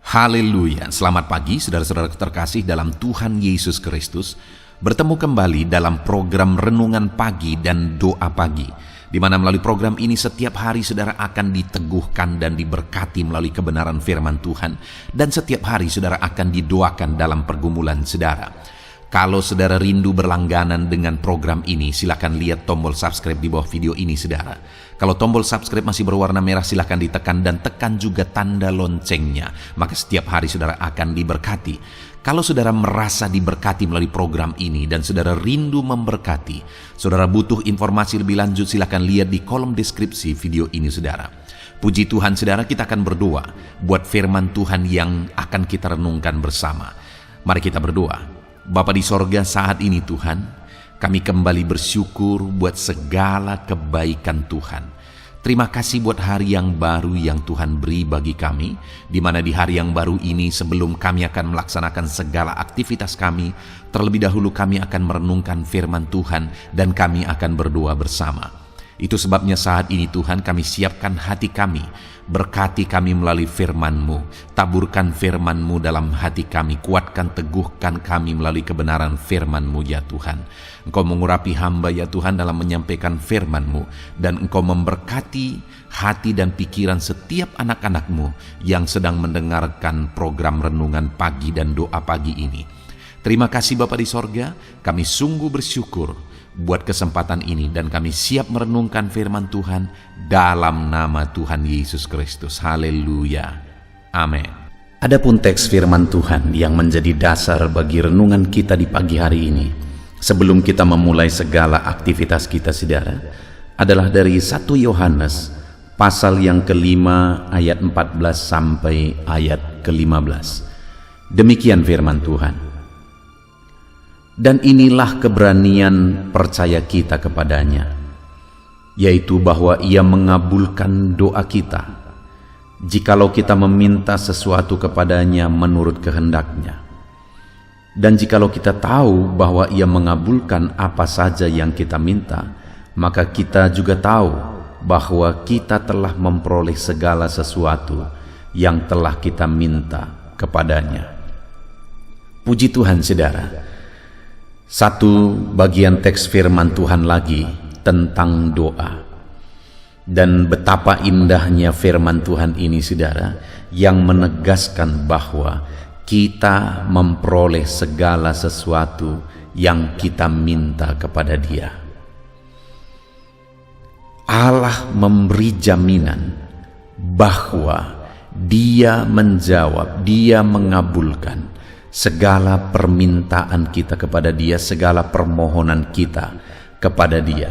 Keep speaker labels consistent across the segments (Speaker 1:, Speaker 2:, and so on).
Speaker 1: Haleluya, selamat pagi saudara-saudara terkasih dalam Tuhan Yesus Kristus. Bertemu kembali dalam program Renungan Pagi dan Doa Pagi, di mana melalui program ini setiap hari saudara akan diteguhkan dan diberkati melalui kebenaran firman Tuhan. Dan setiap hari saudara akan didoakan dalam pergumulan saudara. Kalau saudara rindu berlangganan dengan program ini, silakan lihat tombol subscribe di bawah video ini saudara. Kalau tombol subscribe masih berwarna merah, silakan ditekan dan tekan juga tanda loncengnya. Maka setiap hari saudara akan diberkati. Kalau saudara merasa diberkati melalui program ini dan saudara rindu memberkati, saudara butuh informasi lebih lanjut, silakan lihat di kolom deskripsi video ini saudara. Puji Tuhan saudara, kita akan berdoa buat firman Tuhan yang akan kita renungkan bersama. Mari kita berdoa. Bapa di sorga, saat ini Tuhan, kami kembali bersyukur buat segala kebaikan Tuhan. Terima kasih buat hari yang baru yang Tuhan beri bagi kami, di mana di hari yang baru ini sebelum kami akan melaksanakan segala aktivitas kami, terlebih dahulu kami akan merenungkan firman Tuhan dan kami akan berdoa bersama. Itu sebabnya saat ini Tuhan kami siapkan hati kami, berkati kami melalui firman-Mu, taburkan firman-Mu dalam hati kami, kuatkan teguhkan kami melalui kebenaran firman-Mu ya Tuhan. Engkau mengurapi hamba ya Tuhan dalam menyampaikan firman-Mu, dan Engkau memberkati hati dan pikiran setiap anak-anak-Mu yang sedang mendengarkan program Renungan Pagi dan Doa Pagi ini. Terima kasih Bapa di sorga, kami sungguh bersyukur buat kesempatan ini dan kami siap merenungkan firman Tuhan dalam nama Tuhan Yesus Kristus. Haleluya. Amin. Adapun teks firman Tuhan yang menjadi dasar bagi renungan kita di pagi hari ini, sebelum kita memulai segala aktivitas kita saudara, adalah dari 1 Yohanes pasal yang kelima ayat 14 sampai ayat ke-15. Demikian firman Tuhan. Dan inilah keberanian percaya kita kepadanya, yaitu bahwa Ia mengabulkan doa kita, jikalau kita meminta sesuatu kepadanya menurut kehendak-Nya. Dan jikalau kita tahu bahwa Ia mengabulkan apa saja yang kita minta, maka kita juga tahu bahwa kita telah memperoleh segala sesuatu yang telah kita minta kepadanya. Puji Tuhan saudara. Satu bagian teks firman Tuhan lagi tentang doa. Dan betapa indahnya firman Tuhan ini saudara, yang menegaskan bahwa kita memperoleh segala sesuatu yang kita minta kepada Dia. Allah memberi jaminan bahwa Dia menjawab, Dia mengabulkan segala permintaan kita kepada Dia, segala permohonan kita kepada Dia.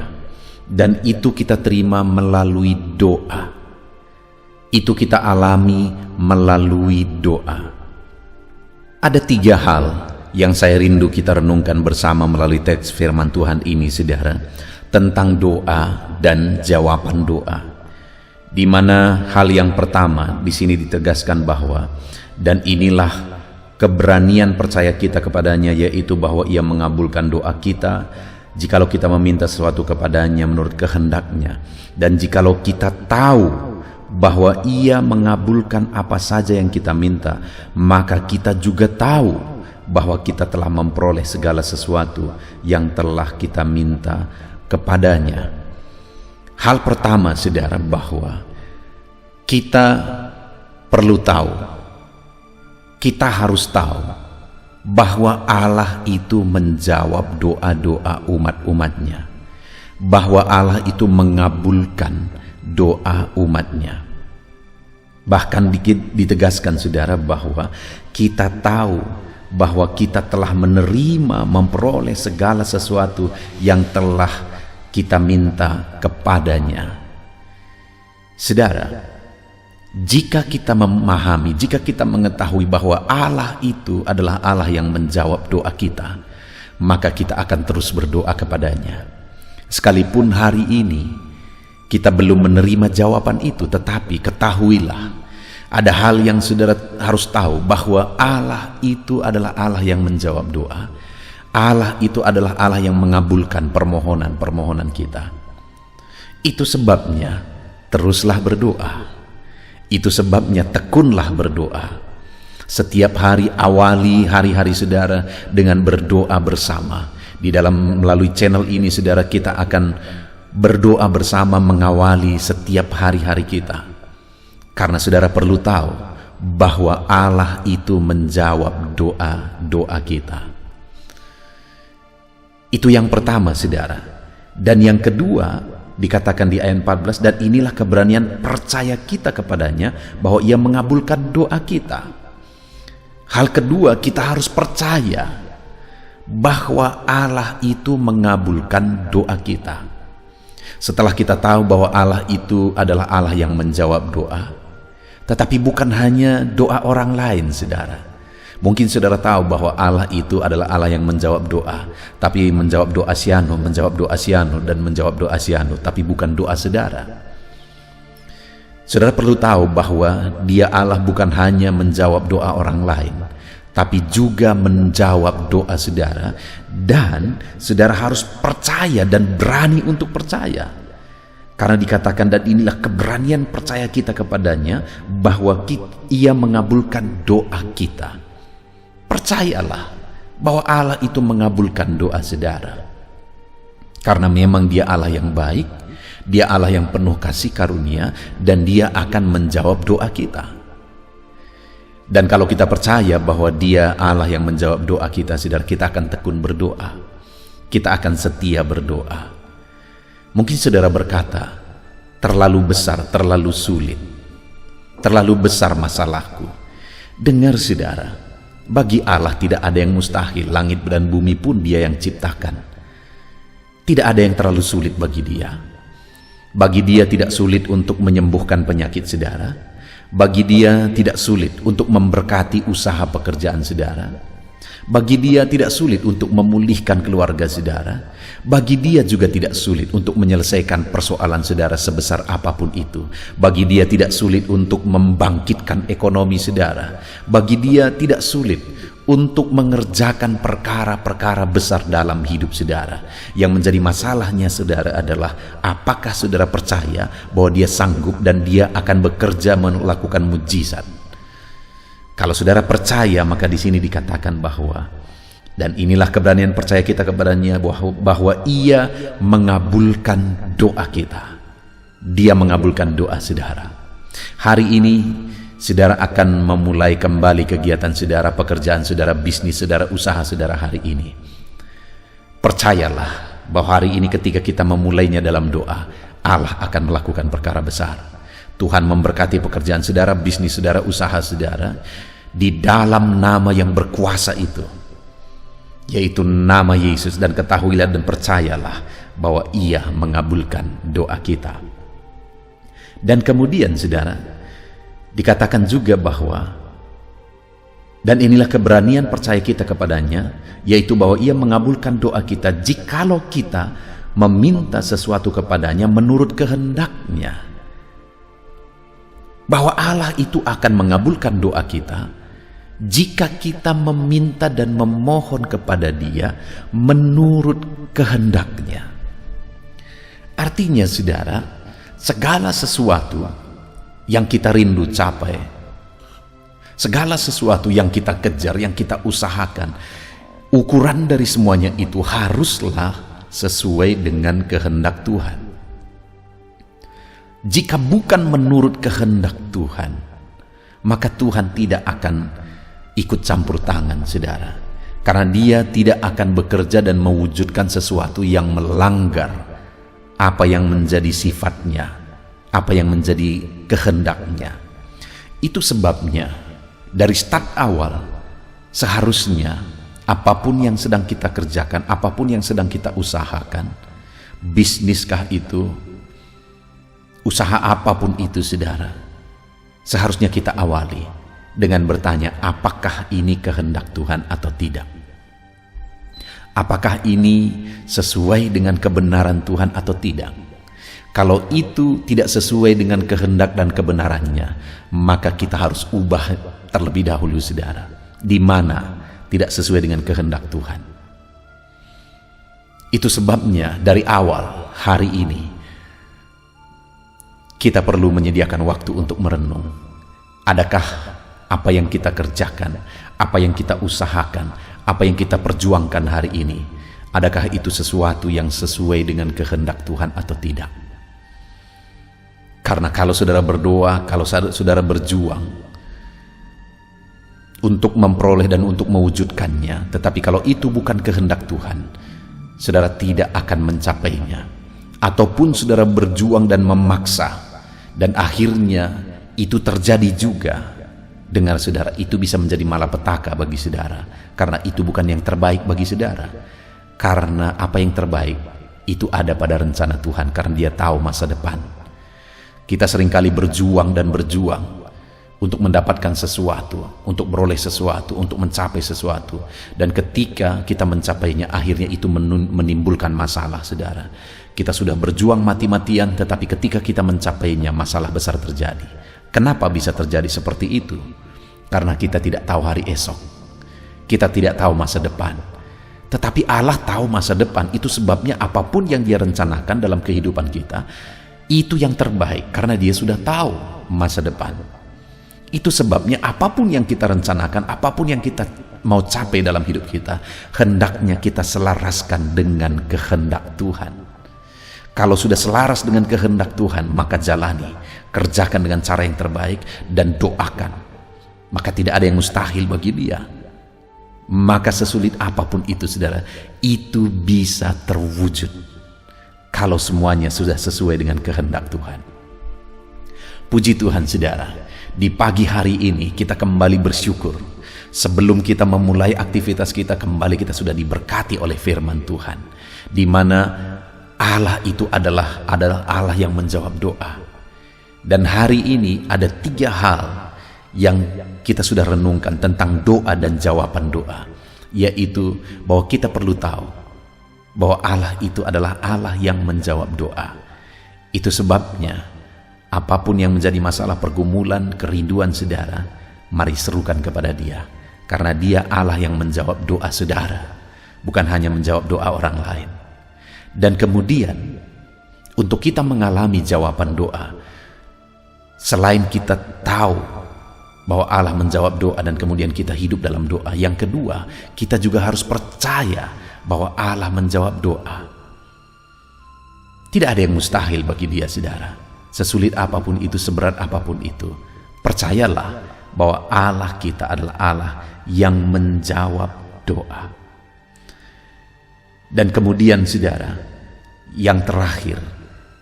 Speaker 1: Dan itu kita terima melalui doa. Itu kita alami melalui doa. Ada 3 hal yang saya rindu kita renungkan bersama melalui teks firman Tuhan ini saudara, tentang doa dan jawaban doa. Di mana hal yang pertama di sini ditegaskan bahwa dan inilah keberanian percaya kita kepadanya, yaitu bahwa Ia mengabulkan doa kita jikalau kita meminta sesuatu kepadanya menurut kehendak-Nya. Dan jikalau kita tahu bahwa Ia mengabulkan apa saja yang kita minta, maka kita juga tahu bahwa kita telah memperoleh segala sesuatu yang telah kita minta kepadanya. Hal pertama saudara, bahwa kita perlu tahu, kita harus tahu bahwa Allah itu menjawab doa-doa umat-umatnya, bahwa Allah itu mengabulkan doa umatnya. Bahkan ditegaskan saudara bahwa kita tahu bahwa kita telah menerima, memperoleh segala sesuatu yang telah kita minta kepadanya. Saudara, jika kita memahami, jika kita mengetahui bahwa Allah itu adalah Allah yang menjawab doa kita, maka kita akan terus berdoa kepadanya. Sekalipun hari ini kita belum menerima jawaban itu, tetapi ketahuilah, ada hal yang saudara harus tahu, bahwa Allah itu adalah Allah yang menjawab doa. Allah itu adalah Allah yang mengabulkan permohonan-permohonan kita. Itu sebabnya teruslah berdoa. Itu sebabnya tekunlah berdoa. Setiap hari awali hari-hari saudara dengan berdoa bersama. Di dalam melalui channel ini saudara, kita akan berdoa bersama mengawali setiap hari-hari kita. Karena saudara perlu tahu bahwa Allah itu menjawab doa-doa kita. Itu yang pertama saudara. Dan yang kedua dikatakan di ayat 14, dan inilah keberanian percaya kita kepadanya bahwa ia mengabulkan doa kita. Hal kedua, kita harus percaya bahwa Allah itu mengabulkan doa kita. Setelah kita tahu bahwa Allah itu adalah Allah yang menjawab doa, tetapi bukan hanya doa orang lain saudara. Mungkin saudara tahu bahwa Allah itu adalah Allah yang menjawab doa, tapi menjawab doa Siano, menjawab doa Siano, dan menjawab doa Siano, tapi bukan doa saudara. Saudara perlu tahu bahwa Dia Allah bukan hanya menjawab doa orang lain, tapi juga menjawab doa saudara, dan saudara harus percaya dan berani untuk percaya. Karena dikatakan, dan inilah keberanian percaya kita kepadanya bahwa Ia mengabulkan doa kita. Percayalah bahwa Allah itu mengabulkan doa saudara. Karena memang Dia Allah yang baik, Dia Allah yang penuh kasih karunia, dan Dia akan menjawab doa kita. Dan kalau kita percaya bahwa Dia Allah yang menjawab doa kita, saudara, kita akan tekun berdoa. Kita akan setia berdoa. Mungkin saudara berkata, terlalu besar, terlalu sulit, terlalu besar masalahku. Dengar saudara, bagi Allah tidak ada yang mustahil. Langit dan bumi pun Dia yang ciptakan. Tidak ada yang terlalu sulit bagi Dia. Bagi Dia tidak sulit untuk menyembuhkan penyakit saudara. Bagi Dia tidak sulit untuk memberkati usaha pekerjaan saudara. Bagi Dia tidak sulit untuk memulihkan keluarga saudara. Bagi Dia juga tidak sulit untuk menyelesaikan persoalan saudara sebesar apapun itu. Bagi Dia tidak sulit untuk membangkitkan ekonomi saudara. Bagi Dia tidak sulit untuk mengerjakan perkara-perkara besar dalam hidup saudara. Yang menjadi masalahnya saudara adalah, apakah saudara percaya bahwa Dia sanggup dan Dia akan bekerja melakukan mujizat? Kalau saudara percaya, maka di sini dikatakan bahwa, dan inilah keberanian percaya kita kepadanya, bahwa Ia mengabulkan doa kita. Dia mengabulkan doa saudara. Hari ini saudara akan memulai kembali kegiatan saudara, pekerjaan saudara, bisnis saudara, usaha saudara hari ini. Percayalah bahwa hari ini ketika kita memulainya dalam doa, Allah akan melakukan perkara besar. Tuhan memberkati pekerjaan saudara, bisnis saudara, usaha saudara, di dalam nama yang berkuasa itu, yaitu nama Yesus. Dan ketahuilah dan percayalah bahwa Ia mengabulkan doa kita. Dan kemudian saudara, dikatakan juga bahwa, dan inilah keberanian percaya kita kepadanya, yaitu bahwa Ia mengabulkan doa kita jikalau kita meminta sesuatu kepadanya menurut kehendak-Nya. Bahwa Allah itu akan mengabulkan doa kita jika kita meminta dan memohon kepada Dia menurut kehendak-Nya. Artinya saudara, segala sesuatu yang kita rindu capai, segala sesuatu yang kita kejar, yang kita usahakan, ukuran dari semuanya itu haruslah sesuai dengan kehendak Tuhan. Jika bukan menurut kehendak Tuhan, maka Tuhan tidak akan ikut campur tangan saudara. Karena Dia tidak akan bekerja dan mewujudkan sesuatu yang melanggar apa yang menjadi sifatnya, apa yang menjadi kehendak-Nya. Itu sebabnya dari start awal seharusnya apapun yang sedang kita kerjakan, apapun yang sedang kita usahakan, bisniskah itu, usaha apapun itu saudara, seharusnya kita awali dengan bertanya, apakah ini kehendak Tuhan atau tidak? Apakah ini sesuai dengan kebenaran Tuhan atau tidak? Kalau itu tidak sesuai dengan kehendak dan kebenarannya, maka kita harus ubah terlebih dahulu saudara. Di mana tidak sesuai dengan kehendak Tuhan. Itu sebabnya dari awal hari ini kita perlu menyediakan waktu untuk merenung. Adakah apa yang kita kerjakan, apa yang kita usahakan, apa yang kita perjuangkan hari ini, adakah itu sesuatu yang sesuai dengan kehendak Tuhan atau tidak? Karena kalau saudara berdoa, kalau saudara berjuang untuk memperoleh dan untuk mewujudkannya, tetapi kalau itu bukan kehendak Tuhan, saudara tidak akan mencapainya. Ataupun saudara berjuang dan memaksa, dan akhirnya itu terjadi juga, dengar saudara, itu bisa menjadi malapetaka bagi saudara, karena itu bukan yang terbaik bagi saudara. Karena apa yang terbaik itu ada pada rencana Tuhan, karena Dia tahu masa depan. Kita seringkali berjuang dan berjuang untuk mendapatkan sesuatu, untuk beroleh sesuatu, untuk mencapai sesuatu, dan ketika kita mencapainya, akhirnya itu menimbulkan masalah, saudara. Kita sudah berjuang mati-matian, tetapi ketika kita mencapainya, masalah besar terjadi. Kenapa bisa terjadi seperti itu? Karena kita tidak tahu hari esok, kita tidak tahu masa depan. Tetapi Allah tahu masa depan. Itu sebabnya apapun yang Dia rencanakan dalam kehidupan kita, itu yang terbaik, karena Dia sudah tahu masa depan. Itu sebabnya apapun yang kita rencanakan, apapun yang kita mau capai dalam hidup kita, hendaknya kita selaraskan dengan kehendak Tuhan. Kalau sudah selaras dengan kehendak Tuhan, maka jalani, kerjakan dengan cara yang terbaik, dan doakan. Maka tidak ada yang mustahil bagi Dia. Maka sesulit apapun itu, saudara, itu bisa terwujud kalau semuanya sudah sesuai dengan kehendak Tuhan. Puji Tuhan, saudara, di pagi hari ini kita kembali bersyukur. Sebelum kita memulai aktivitas kita, kembali kita sudah diberkati oleh firman Tuhan, di mana Allah itu adalah Allah yang menjawab doa. Dan hari ini ada 3 hal yang kita sudah renungkan tentang doa dan jawaban doa, yaitu bahwa kita perlu tahu bahwa Allah itu adalah Allah yang menjawab doa. Itu sebabnya apapun yang menjadi masalah, pergumulan, kerinduan saudara, mari serukan kepada Dia, karena Dia Allah yang menjawab doa saudara, bukan hanya menjawab doa orang lain. Dan kemudian untuk kita mengalami jawaban doa, selain kita tahu bahwa Allah menjawab doa dan kemudian kita hidup dalam doa, yang kedua, kita juga harus percaya bahwa Allah menjawab doa. Tidak ada yang mustahil bagi Dia, saudara. Sesulit apapun itu, seberat apapun itu, percayalah bahwa Allah kita adalah Allah yang menjawab doa. Dan kemudian, saudara, yang terakhir,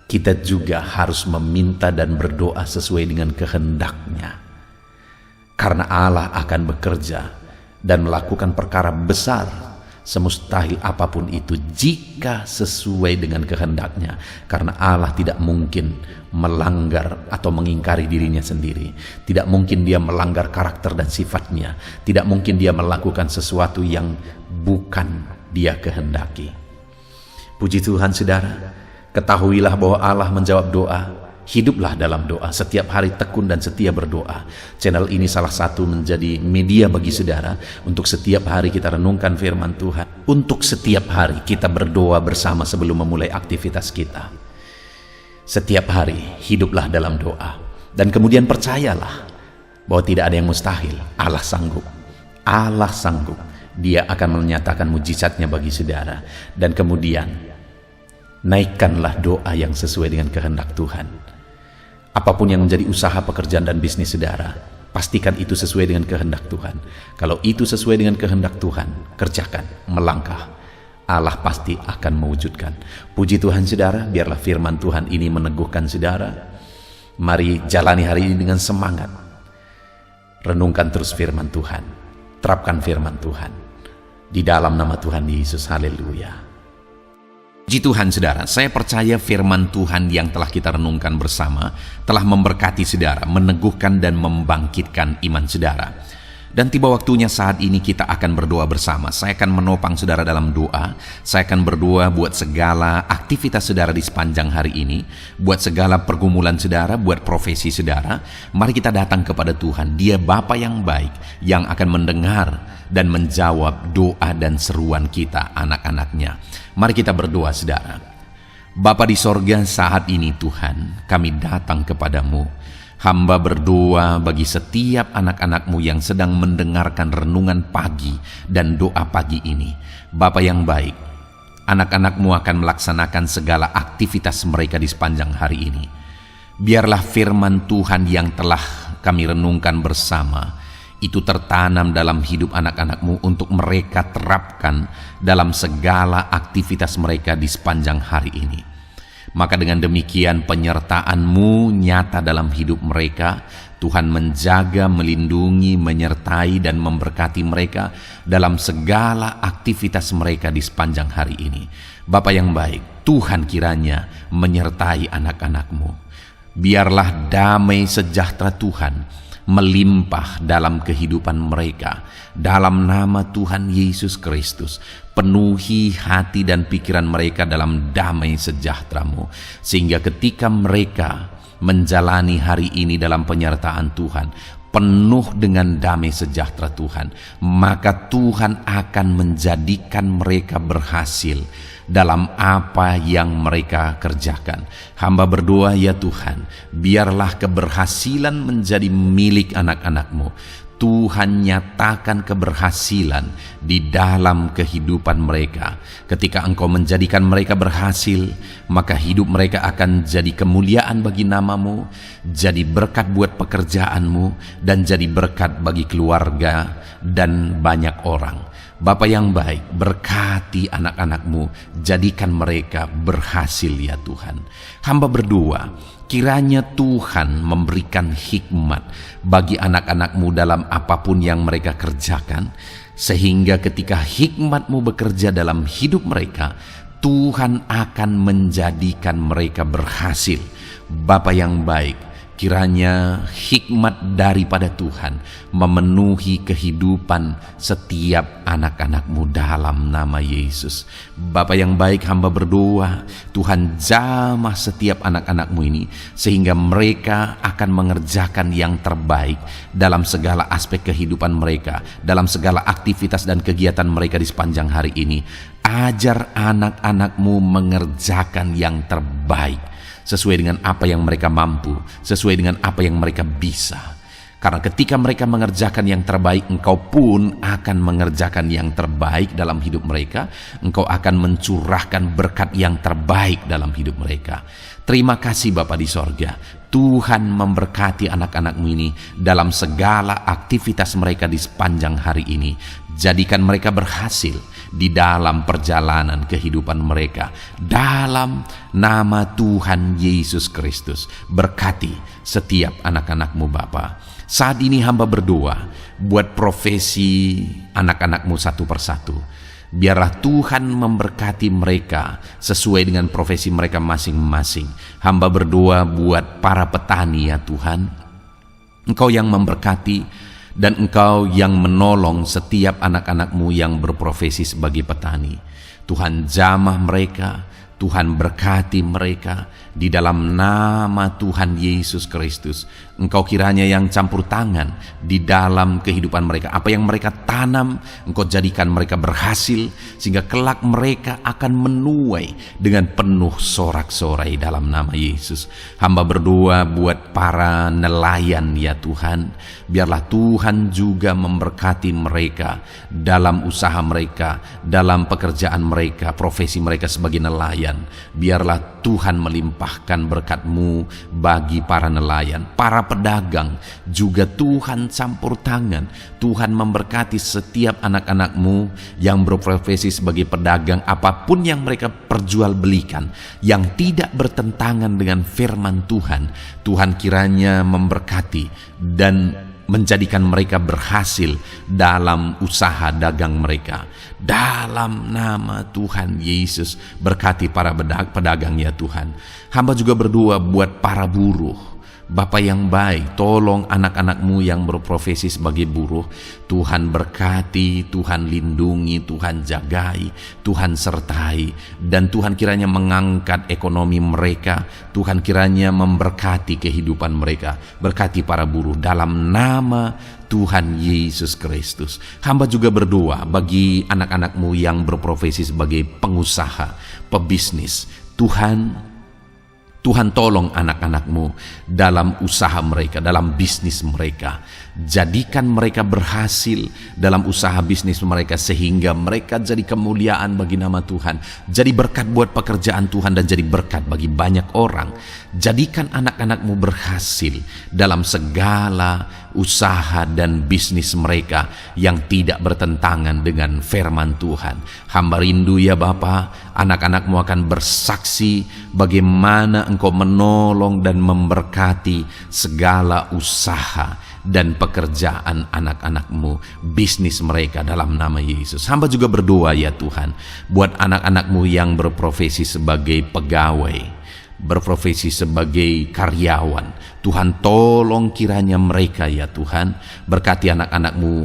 Speaker 1: kita juga harus meminta dan berdoa sesuai dengan kehendak-Nya. Karena Allah akan bekerja dan melakukan perkara besar, semustahil apapun itu, jika sesuai dengan kehendak-Nya. Karena Allah tidak mungkin melanggar atau mengingkari dirinya sendiri. Tidak mungkin Dia melanggar karakter dan sifat-Nya. Tidak mungkin Dia melakukan sesuatu yang bukan Dia kehendaki. Puji Tuhan, saudara, ketahuilah bahwa Allah menjawab doa. Hiduplah dalam doa, setiap hari tekun dan setia berdoa. Channel ini salah satu menjadi media bagi saudara untuk setiap hari kita renungkan firman Tuhan, untuk setiap hari kita berdoa bersama sebelum memulai aktivitas kita. Setiap hari hiduplah dalam doa, dan kemudian percayalah bahwa tidak ada yang mustahil. Allah sanggup, Allah sanggup. Dia akan menyatakan mujizatnya bagi saudara. Dan kemudian naikkanlah doa yang sesuai dengan kehendak Tuhan. Apapun yang menjadi usaha, pekerjaan, dan bisnis saudara, pastikan itu sesuai dengan kehendak Tuhan. Kalau itu sesuai dengan kehendak Tuhan, kerjakan, melangkah. Allah pasti akan mewujudkan. Puji Tuhan, saudara, biarlah firman Tuhan ini meneguhkan saudara. Mari jalani hari ini dengan semangat. Renungkan terus firman Tuhan. Terapkan firman Tuhan. Di dalam nama Tuhan Yesus, haleluya. Puji Tuhan, saudara, saya percaya firman Tuhan yang telah kita renungkan bersama telah memberkati saudara, meneguhkan dan membangkitkan iman saudara. Dan tiba waktunya saat ini kita akan berdoa bersama. Saya akan menopang saudara dalam doa. Saya akan berdoa buat segala aktivitas saudara di sepanjang hari ini, buat segala pergumulan saudara, buat profesi saudara. Mari kita datang kepada Tuhan. Dia Bapa yang baik, yang akan mendengar dan menjawab doa dan seruan kita, anak-anaknya. Mari kita berdoa, saudara. Bapa di sorga, saat ini Tuhan, kami datang kepadamu. Hamba berdoa bagi setiap anak-anak-Mu yang sedang mendengarkan renungan pagi dan doa pagi ini. Bapa yang baik, anak-anak-Mu akan melaksanakan segala aktivitas mereka di sepanjang hari ini. Biarlah firman Tuhan yang telah kami renungkan bersama itu tertanam dalam hidup anak-anak-Mu untuk mereka terapkan dalam segala aktivitas mereka di sepanjang hari ini. Maka dengan demikian penyertaan-Mu nyata dalam hidup mereka. Tuhan menjaga, melindungi, menyertai dan memberkati mereka dalam segala aktivitas mereka di sepanjang hari ini. Bapa yang baik, Tuhan kiranya menyertai anak-anak-Mu. Biarlah damai sejahtera Tuhan melimpah dalam kehidupan mereka. Dalam nama Tuhan Yesus Kristus, penuhi hati dan pikiran mereka dalam damai sejahtera-Mu, sehingga ketika mereka menjalani hari ini dalam penyertaan Tuhan, penuh dengan damai sejahtera Tuhan, maka Tuhan akan menjadikan mereka berhasil dalam apa yang mereka kerjakan. Hamba berdoa, ya Tuhan, biarlah keberhasilan menjadi milik anak-anak-Mu. Tuhan nyatakan keberhasilan di dalam kehidupan mereka. Ketika Engkau menjadikan mereka berhasil, maka hidup mereka akan jadi kemuliaan bagi nama-Mu, jadi berkat buat pekerjaan-Mu, dan jadi berkat bagi keluarga dan banyak orang. Bapa yang baik, berkati anak-anak-Mu, jadikan mereka berhasil ya Tuhan. Hamba berdoa, kiranya Tuhan memberikan hikmat bagi anak-anak-Mu dalam apapun yang mereka kerjakan, sehingga ketika hikmat-Mu bekerja dalam hidup mereka, Tuhan akan menjadikan mereka berhasil. Bapa yang baik, kiranya hikmat daripada Tuhan memenuhi kehidupan setiap anak-anak-Mu dalam nama Yesus. Bapa yang baik, hamba berdoa, Tuhan jamah setiap anak-anak-Mu ini, sehingga mereka akan mengerjakan yang terbaik dalam segala aspek kehidupan mereka, dalam segala aktivitas dan kegiatan mereka di sepanjang hari ini. Ajar anak-anak-Mu mengerjakan yang terbaik, sesuai dengan apa yang mereka mampu, sesuai dengan apa yang mereka bisa. Karena ketika mereka mengerjakan yang terbaik, Engkau pun akan mengerjakan yang terbaik dalam hidup mereka. Engkau akan mencurahkan berkat yang terbaik dalam hidup mereka. Terima kasih Bapa di sorga. Tuhan memberkati anak-anak-Mu ini dalam segala aktivitas mereka di sepanjang hari ini. Jadikan mereka berhasil di dalam perjalanan kehidupan mereka. Dalam nama Tuhan Yesus Kristus, berkati setiap anak-anak-Mu Bapa. Saat ini hamba berdoa buat profesi anak-anak-Mu satu persatu. Biarlah Tuhan memberkati mereka sesuai dengan profesi mereka masing-masing. Hamba berdoa buat para petani ya Tuhan. Engkau yang memberkati dan Engkau yang menolong setiap anak-anak-Mu yang berprofesi sebagai petani. Tuhan jamah mereka, Tuhan berkati mereka di dalam nama Tuhan Yesus Kristus. Engkau kiranya yang campur tangan di dalam kehidupan mereka. Apa yang mereka tanam, Engkau jadikan mereka berhasil, sehingga kelak mereka akan menuai dengan penuh sorak-sorai dalam nama Yesus. Hamba berdoa buat para nelayan ya Tuhan. Biarlah Tuhan juga memberkati mereka dalam usaha mereka, dalam pekerjaan mereka, profesi mereka sebagai nelayan. Biarlah Tuhan melimpahkan berkat-Mu bagi para nelayan, para pedagang juga Tuhan campur tangan. Tuhan memberkati setiap anak-anak-Mu yang berprofesi sebagai pedagang, apapun yang mereka perjualbelikan yang tidak bertentangan dengan firman Tuhan. Tuhan kiranya memberkati dan menjadikan mereka berhasil dalam usaha dagang mereka. Dalam nama Tuhan Yesus, berkati para pedagang ya Tuhan. Hamba juga berdoa buat para buruh. Bapa yang baik, tolong anak-anak-Mu yang berprofesi sebagai buruh. Tuhan berkati, Tuhan lindungi, Tuhan jagai, Tuhan sertai. Dan Tuhan kiranya mengangkat ekonomi mereka. Tuhan kiranya memberkati kehidupan mereka. Berkati para buruh dalam nama Tuhan Yesus Kristus. Hamba juga berdoa bagi anak-anak-Mu yang berprofesi sebagai pengusaha, pebisnis. Tuhan Tuhan tolong anak-anak-Mu dalam usaha mereka, dalam bisnis mereka. Jadikan mereka berhasil dalam usaha bisnis mereka sehingga mereka jadi kemuliaan bagi nama Tuhan. Jadi berkat buat pekerjaan Tuhan dan jadi berkat bagi banyak orang. Jadikan anak-anak-Mu berhasil dalam segala usaha dan bisnis mereka yang tidak bertentangan dengan firman Tuhan. Hamba rindu ya Bapa, anak-anak-Mu akan bersaksi bagaimana Engkau menolong dan memberkati segala usaha dan pekerjaan anak-anak-Mu, bisnis mereka dalam nama Yesus. Hamba juga berdoa ya Tuhan, buat anak-anak-Mu yang berprofesi sebagai pegawai, berprofesi sebagai karyawan. Tuhan tolong kiranya mereka ya Tuhan, berkati anak-anak-Mu,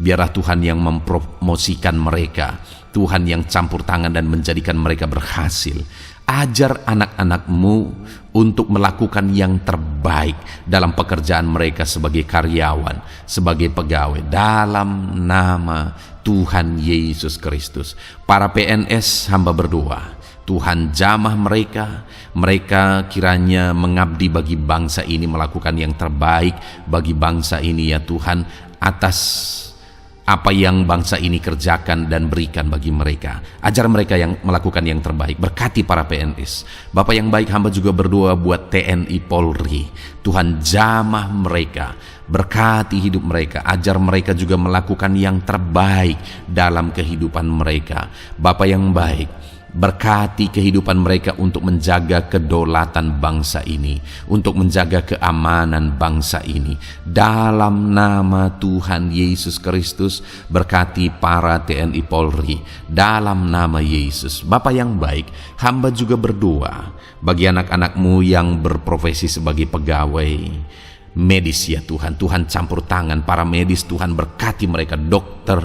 Speaker 1: biarlah Tuhan yang mempromosikan mereka, Tuhan yang campur tangan dan menjadikan mereka berhasil. Ajar anak-anak-Mu untuk melakukan yang terbaik dalam pekerjaan mereka sebagai karyawan, sebagai pegawai, dalam nama Tuhan Yesus Kristus. Para PNS hamba berdoa, Tuhan jamah mereka, mereka kiranya mengabdi bagi bangsa ini, melakukan yang terbaik bagi bangsa ini ya Tuhan, atas apa yang bangsa ini kerjakan dan berikan bagi mereka. Ajar mereka yang melakukan yang terbaik. Berkati para PNS. Bapak yang baik, hamba juga berdoa buat TNI Polri. Tuhan jamah mereka, berkati hidup mereka, ajar mereka juga melakukan yang terbaik dalam kehidupan mereka. Bapak yang baik, berkati kehidupan mereka untuk menjaga kedaulatan bangsa ini, untuk menjaga keamanan bangsa ini. Dalam nama Tuhan Yesus Kristus, berkati para TNI Polri dalam nama Yesus. Bapa yang baik, hamba juga berdoa bagi anak-anak-Mu yang berprofesi sebagai pegawai medis ya Tuhan. Tuhan campur tangan para medis, Tuhan berkati mereka, dokter,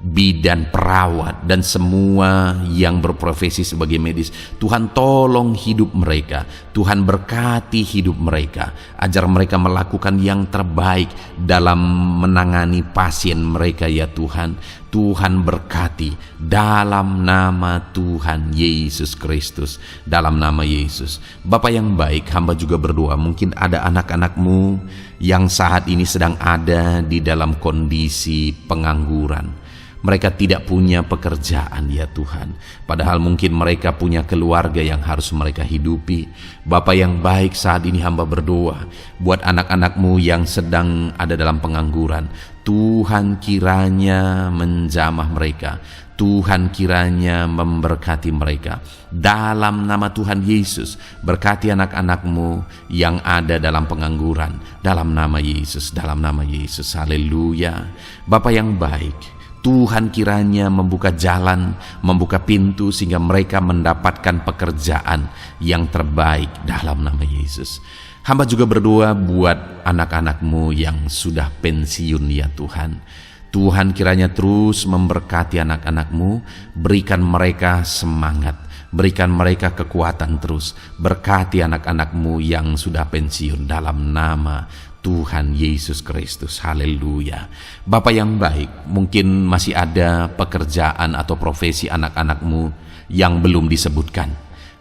Speaker 1: bidan, perawat, dan semua yang berprofesi sebagai medis. Tuhan tolong hidup mereka, Tuhan berkati hidup mereka, ajar mereka melakukan yang terbaik dalam menangani pasien mereka ya Tuhan. Tuhan berkati dalam nama Tuhan Yesus Kristus, dalam nama Yesus. Bapa yang baik, hamba juga berdoa, mungkin ada anak-anak-Mu yang saat ini sedang ada di dalam kondisi pengangguran. Mereka tidak punya pekerjaan ya Tuhan, padahal mungkin mereka punya keluarga yang harus mereka hidupi. Bapa yang baik, saat ini hamba berdoa buat anak-anak-Mu yang sedang ada dalam pengangguran. Tuhan kiranya menjamah mereka, Tuhan kiranya memberkati mereka. Dalam nama Tuhan Yesus, berkati anak-anak-Mu yang ada dalam pengangguran, dalam nama Yesus, dalam nama Yesus. Haleluya. Bapa yang baik, Tuhan kiranya membuka jalan, membuka pintu sehingga mereka mendapatkan pekerjaan yang terbaik dalam nama Yesus. Hamba juga berdoa buat anak-anak-Mu yang sudah pensiun ya Tuhan. Tuhan kiranya terus memberkati anak-anak-Mu, berikan mereka semangat, berikan mereka kekuatan terus. Berkati anak-anak-Mu yang sudah pensiun dalam nama Tuhan Yesus Kristus. Haleluya. Bapa yang baik, mungkin masih ada pekerjaan atau profesi anak-anak-Mu yang belum disebutkan.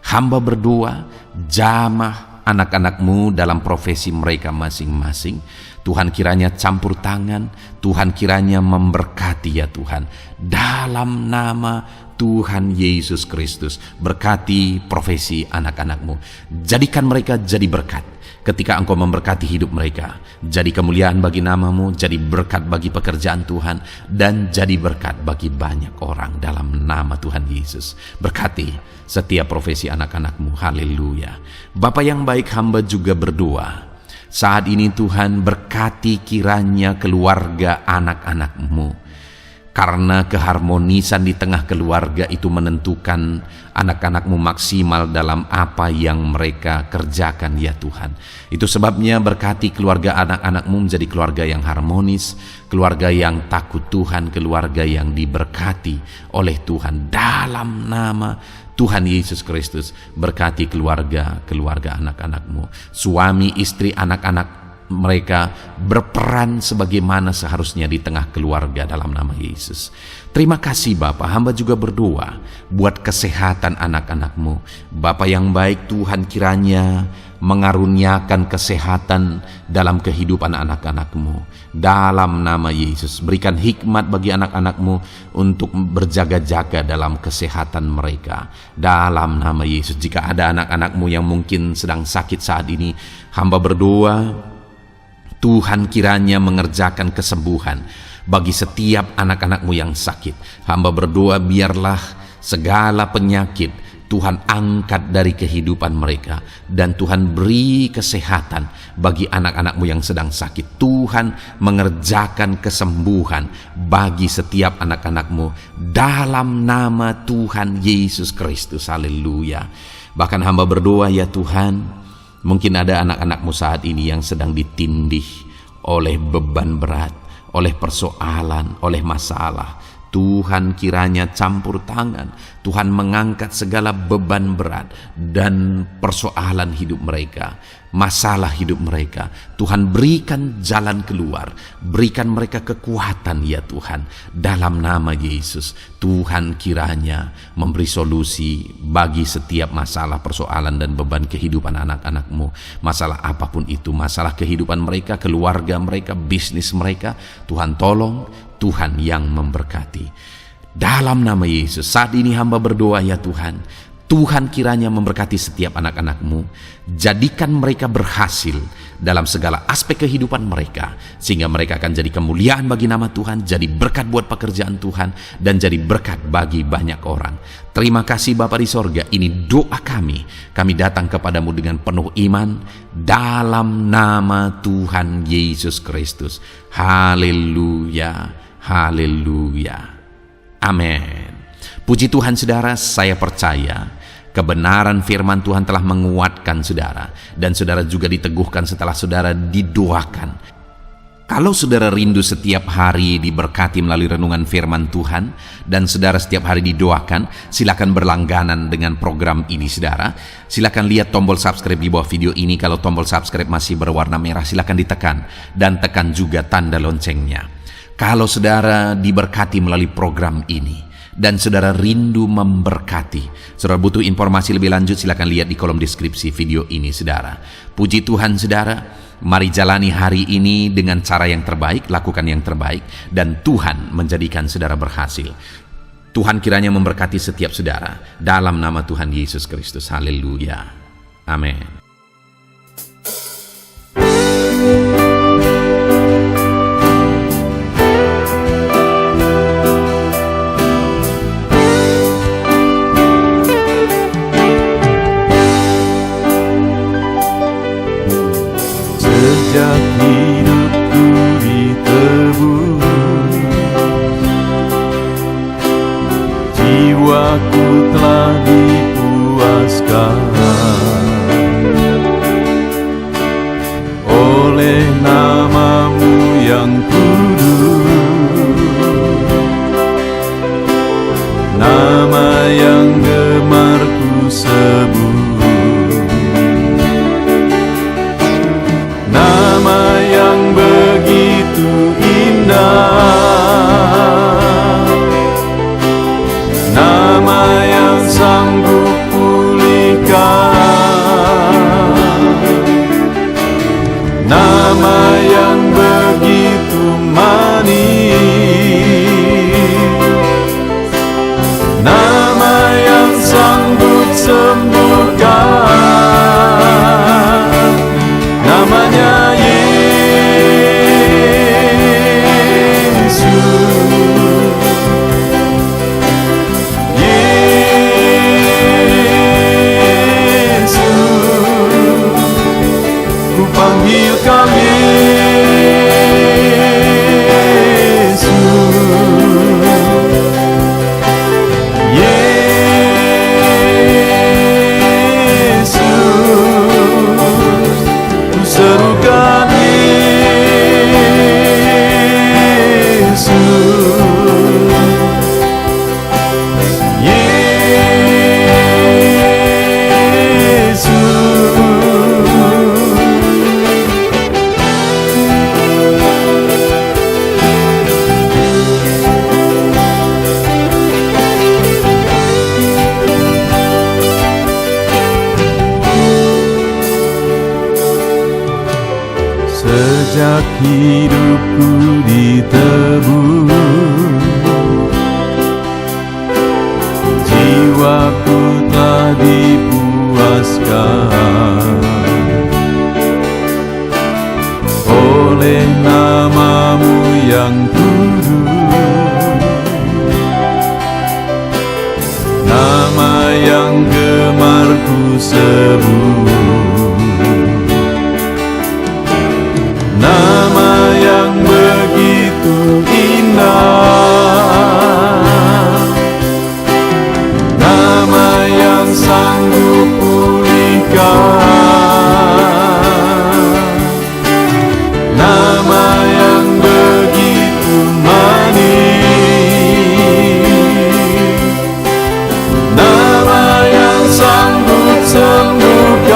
Speaker 1: Hamba berdoa, jamah anak-anak-Mu dalam profesi mereka masing-masing. Tuhan kiranya campur tangan, Tuhan kiranya memberkati ya Tuhan. Dalam nama Tuhan Yesus Kristus, berkati profesi anak-anak-Mu. Jadikan mereka jadi berkat. Ketika Engkau memberkati hidup mereka, jadi kemuliaan bagi nama-Mu, jadi berkat bagi pekerjaan Tuhan, dan jadi berkat bagi banyak orang dalam nama Tuhan Yesus. Berkati setiap profesi anak-anak-Mu. Haleluya. Bapa yang baik, hamba juga berdoa saat ini Tuhan, berkati kiranya keluarga anak-anak-Mu. Karena keharmonisan di tengah keluarga itu menentukan anak-anak-Mu maksimal dalam apa yang mereka kerjakan ya Tuhan. Itu sebabnya berkati keluarga anak-anak-Mu menjadi keluarga yang harmonis, keluarga yang takut Tuhan, keluarga yang diberkati oleh Tuhan. Dalam nama Tuhan Yesus Kristus, berkati keluarga anak-anak-Mu, suami, istri, anak-anak mereka berperan sebagaimana seharusnya di tengah keluarga dalam nama Yesus. Terima kasih Bapa, hamba juga berdoa buat kesehatan anak-anak-Mu. Bapa yang baik, Tuhan kiranya mengaruniakan kesehatan dalam kehidupan anak-anak-Mu. Dalam nama Yesus, berikan hikmat bagi anak-anak-Mu untuk berjaga-jaga dalam kesehatan mereka. Dalam nama Yesus, jika ada anak-anak-Mu yang mungkin sedang sakit saat ini, hamba berdoa Tuhan kiranya mengerjakan kesembuhan bagi setiap anak-anak-Mu yang sakit. Hamba berdoa biarlah segala penyakit Tuhan angkat dari kehidupan mereka, dan Tuhan beri kesehatan bagi anak-anak-Mu yang sedang sakit. Tuhan mengerjakan kesembuhan bagi setiap anak-anak-Mu dalam nama Tuhan Yesus Kristus. Haleluya. Bahkan hamba berdoa ya Tuhan, mungkin ada anak-anak-Mu saat ini yang sedang ditindih oleh beban berat, oleh persoalan, oleh masalah. Tuhan kiranya campur tangan, Tuhan mengangkat segala beban berat dan persoalan hidup mereka, masalah hidup mereka. Tuhan berikan jalan keluar, berikan mereka kekuatan ya Tuhan. Dalam nama Yesus, Tuhan kiranya memberi solusi bagi setiap masalah, persoalan dan beban kehidupan anak-anak-Mu. Masalah apapun itu, masalah kehidupan mereka, keluarga mereka, bisnis mereka, Tuhan tolong, Tuhan yang memberkati. Dalam nama Yesus, saat ini hamba berdoa ya Tuhan, Tuhan kiranya memberkati setiap anak-anak-Mu, jadikan mereka berhasil dalam segala aspek kehidupan mereka, sehingga mereka akan jadi kemuliaan bagi nama Tuhan, jadi berkat buat pekerjaan Tuhan, dan jadi berkat bagi banyak orang. Terima kasih Bapa di sorga, ini doa kami datang kepadamu dengan penuh iman, dalam nama Tuhan Yesus Kristus. Haleluya, haleluya, amin. Puji Tuhan saudara, saya percaya kebenaran firman Tuhan telah menguatkan saudara, dan saudara juga diteguhkan setelah saudara didoakan. Kalau saudara rindu setiap hari diberkati melalui renungan firman Tuhan, dan saudara setiap hari didoakan, silakan berlangganan dengan program ini saudara. Silakan lihat tombol subscribe di bawah video ini. Kalau tombol subscribe masih berwarna merah, silakan ditekan, dan tekan juga tanda loncengnya. Kalau saudara diberkati melalui program ini, dan saudara rindu memberkati, saudara butuh informasi lebih lanjut, silakan lihat di kolom deskripsi video ini saudara. Puji Tuhan saudara, mari jalani hari ini dengan cara yang terbaik, lakukan yang terbaik, dan Tuhan menjadikan saudara berhasil. Tuhan kiranya memberkati setiap saudara dalam nama Tuhan Yesus Kristus. Haleluya, amin.
Speaker 2: Sejak hidupku ditebus, jiwaku telah dipuaskan oleh nama-Mu yang kudus, nama yang gemar ku sebut. Nama yang begitu indah, nama yang sanggup pulihkan Sejak hidupku ditebus, jiwaku telah dipuaskan oleh nama-Mu yang kudus, nama yang gemar ku sebut, nama yang begitu indah, nama yang sanggup pulihkan, nama yang begitu manis, nama yang sanggup sembuhkan.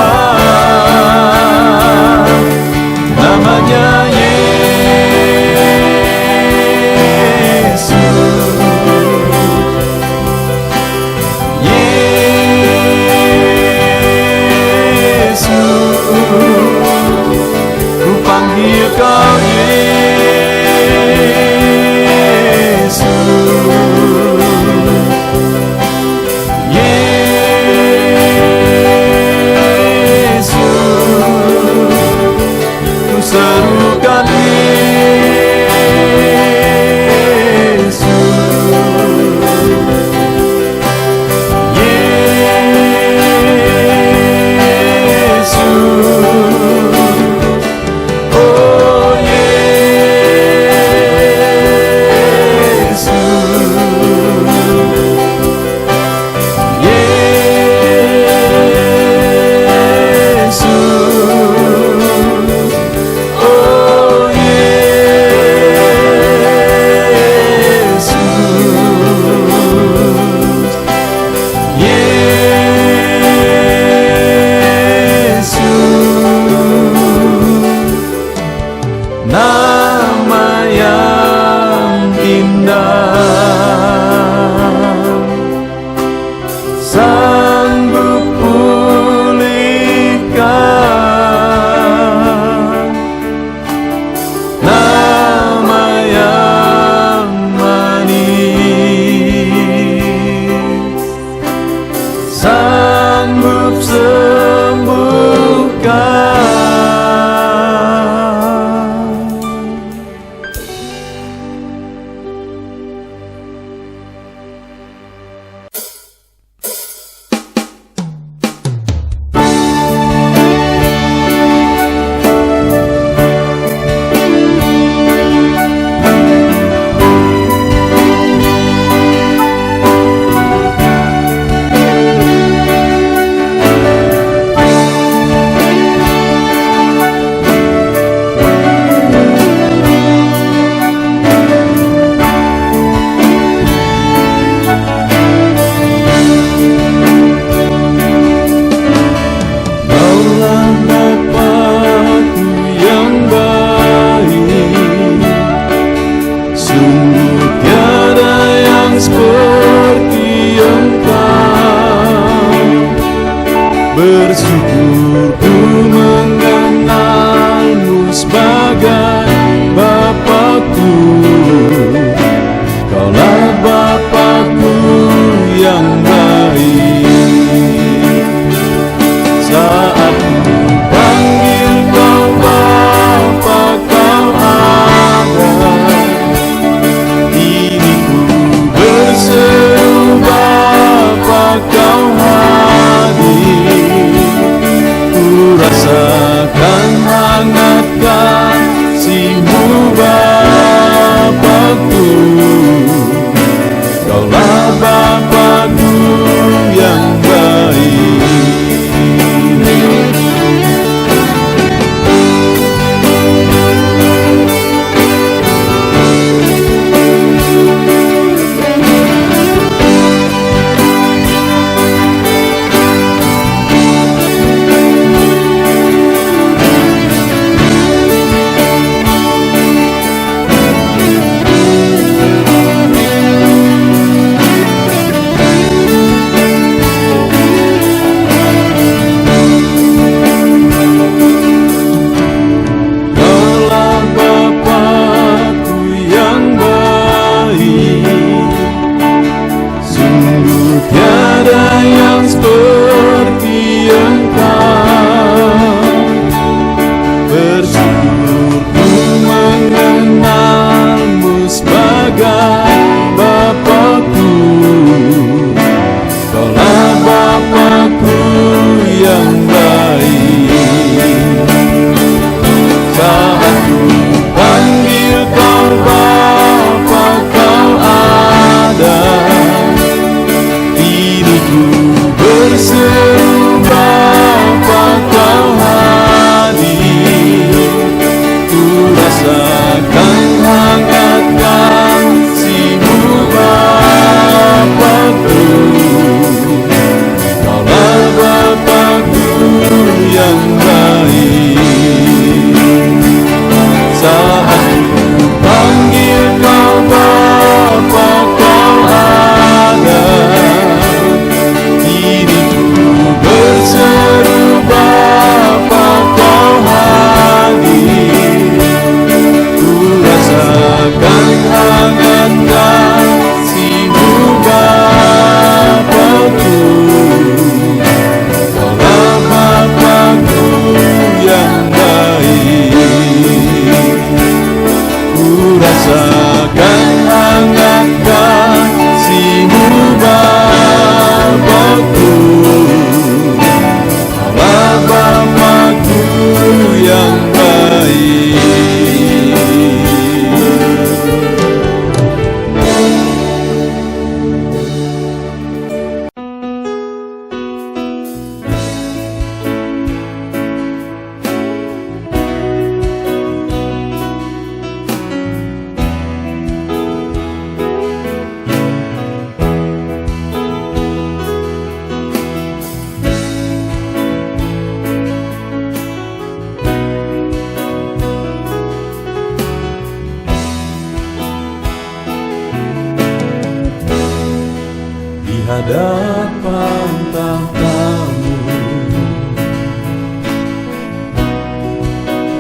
Speaker 2: hadapan tahtamu,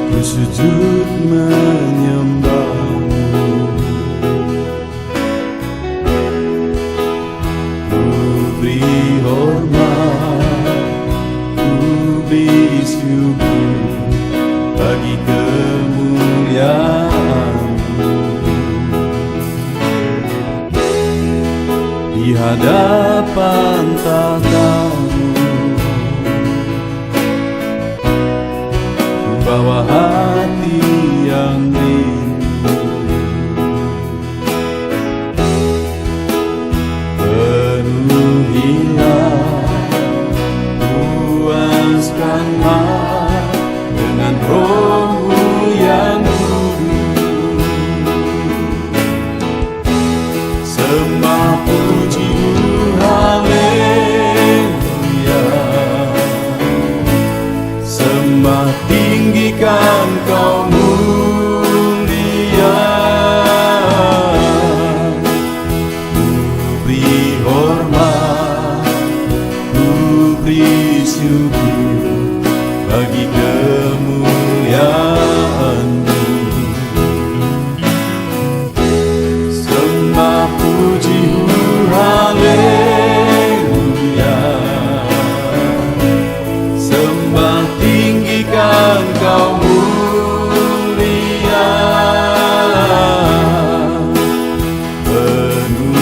Speaker 2: ku sujud menyembahmu, ku beri hormat, ku beri syukur bagi kemuliaan-Mu. Di hadapan tahtamu, ku bawa hati yang rindu, penuhilah, puaskanlah dengan Roh-Mu yang kudus. Sembah puji haleluya, sembah tinggikan Kau mulia, ku beri hormat, ku beri syukur bagi kemuliaan-Mu. Sembah puji haleluya, sembah tinggikan Kau mulia, penuhilah,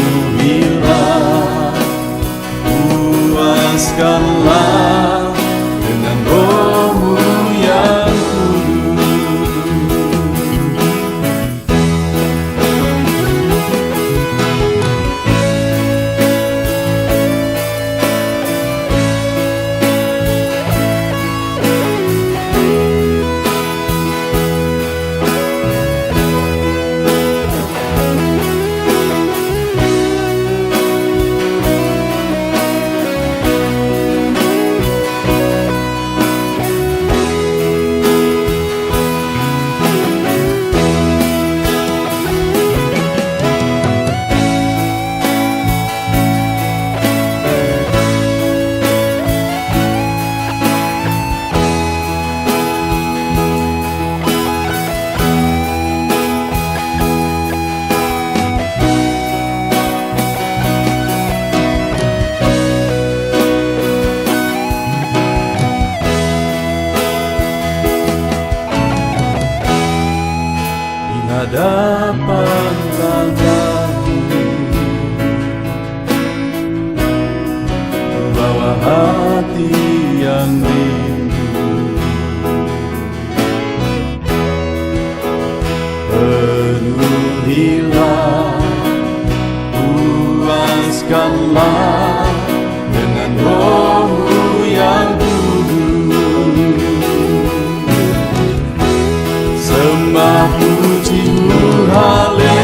Speaker 2: puaskanlah dengan Roh-Mu yang kudus. Hadapan tahtamu, bawa hati yang rindu, penuhilah, puaskanlah dengan Roh-Mu yang kudus. Sembah puji haleluya,